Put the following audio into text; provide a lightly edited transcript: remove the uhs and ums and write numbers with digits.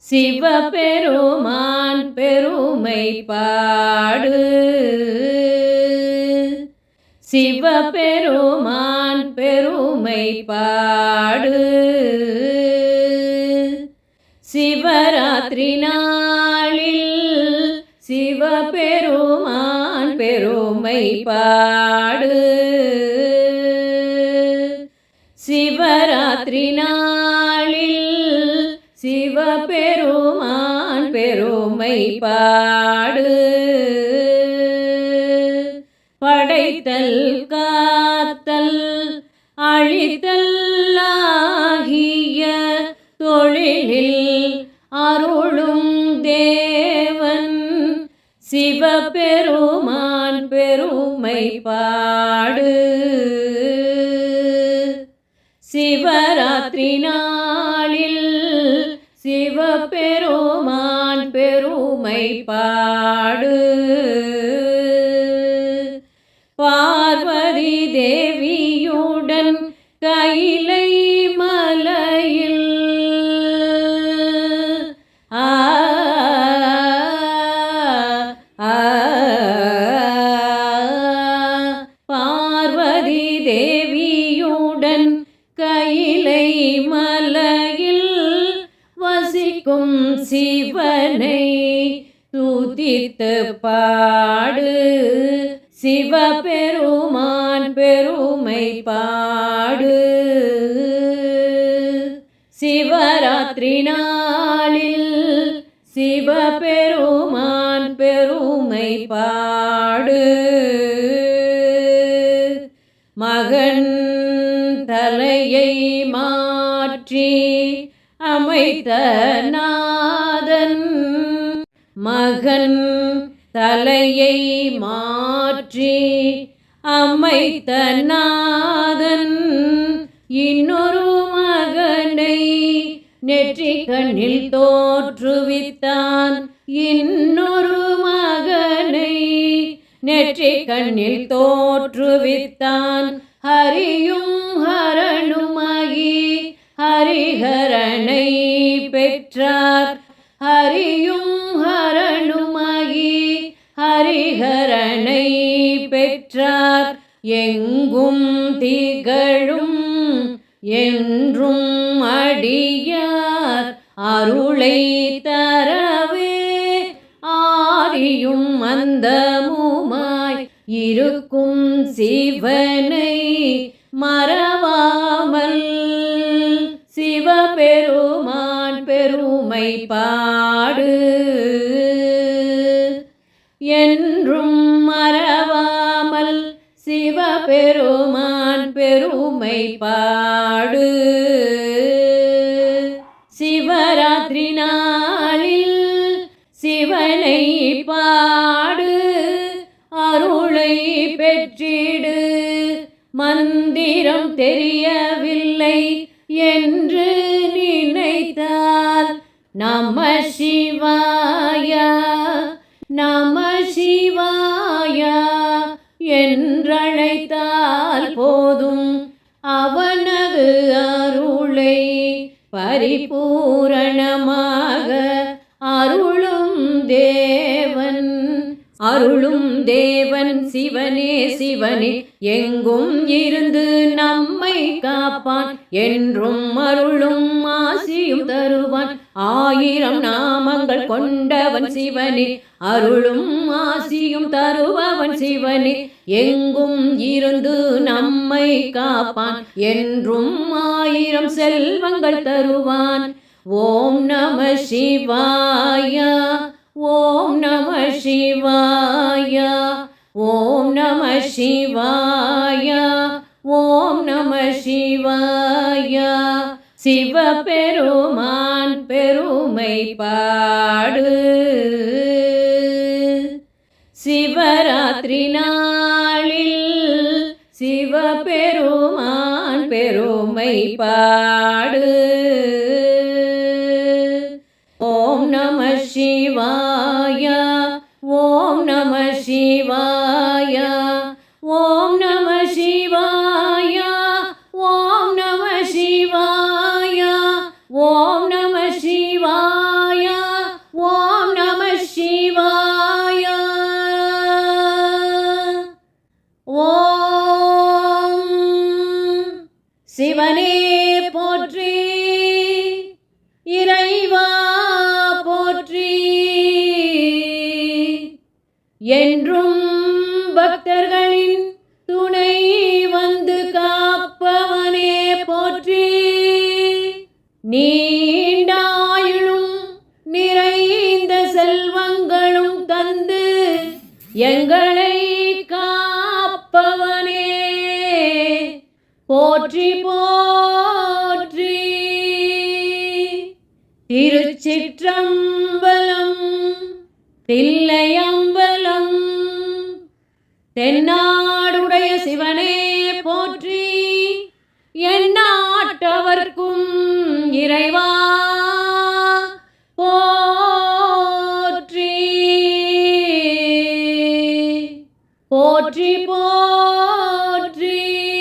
சிவபெருமான் பெருமை பாடு. சிவபெருமான் பெருமை பாடு. சிவராத்திரி நாளில் சிவபெருமான் பெருமை பாடு. சிவராத்திரி நாளில் சிவபெருமான் பெருமை பாடு. படைத்தல் காத்தல் அழித்தல் ஆகிய தொழிலில் அருளும் தேவன் சிவபெருமான் பெருமை பாடு. சிவராத்திரி நாளில் சிவபெருமான் பெருமை பாடு. பார்வதி தேவியுடன் கைலை மலையில் பார்வதி தேவியுடன் கைலை மலையில் வசிக்கும் சிவனை துதித்து பாடு. சிவபெருமான் பெருமை பாடு. சிவராத்திரி நாளில் சிவபெருமான் பெருமை பாடு. மகன் தலையை மாற்றி அமைத்த நாதன் மகன் தலையை மாற்றி அமைத்த நாதன் இன்னொரு மகனை நெற்றிக் கண்ணில் தோற்றுவித்தான். இன்னொரு மகனை நெற்றிக் கண்ணில் தோற்றுவித்தான். ஹரியும் ஹரனுமாகி ஹரிஹரனை பெற்றார். ஹரியும் ஹரனுமாகி ஹரிஹரனை பெற்றார். எங்கும் திகழும் என்றும் அடியார் அருளை தரவே ஆதியும் அந்தமுமாய் இருக்கும் சிவனை மறவாமல் சிவபெருமான் பெருமை பாடு. என்றும் மறவாமல் சிவபெருமான் பெருமை பாடு. சிவராத்திரி நாளில் சிவனை பாடு. அருளை பெற்றிடு. மந்திரம் தெரியவில்லை என்று நினைத்தால் நம சிவாய நம சிவாய என்றழைத்தால் போதும். அவனது அருளை பரிபூரணமாக அருளும் தேவன் சிவனே சிவனே எங்கும் இருந்து நம்மை காப்பான். என்றும் அருளும் ஆசியும் தருவான். 1000 நாமங்கள் கொண்டவன் சிவனே. அருளும் ஆசியும் தருபவன் சிவனே. எங்கும் இருந்து நம்மை காப்பான். என்றும் 1000 செல்வங்கள் தருவான். ஓம் நம சிவாய ஓம் நம சிவாய ஓம் நம சிவாய ஓம் நம சிவாய. சிவபெருமான் பெருமை பாடு. சிவராத்திரி நாளில் சிவபெருமான் பெருமை பாடு. ஓம் நம சிவாய ஓம் நம சிவாய ஓம் நம சிவாய ஓம் நம சிவாய ஓம் நம சிவாய என்றும் பக்தர்களின் துணை வந்து காப்பவனே போற்றி. நீண்டாயுளும் நிறைந்த செல்வங்களும் தந்து எங்களை காப்பவனே போற்றி போற்றி. திருச்சிற்றம்பலம். தில்லையம்பலம். தென்னாடுடைய சிவனே போற்றி. எந்நாட்டவர்க்கும் இறைவா போற்றி. போற்றி போற்றி.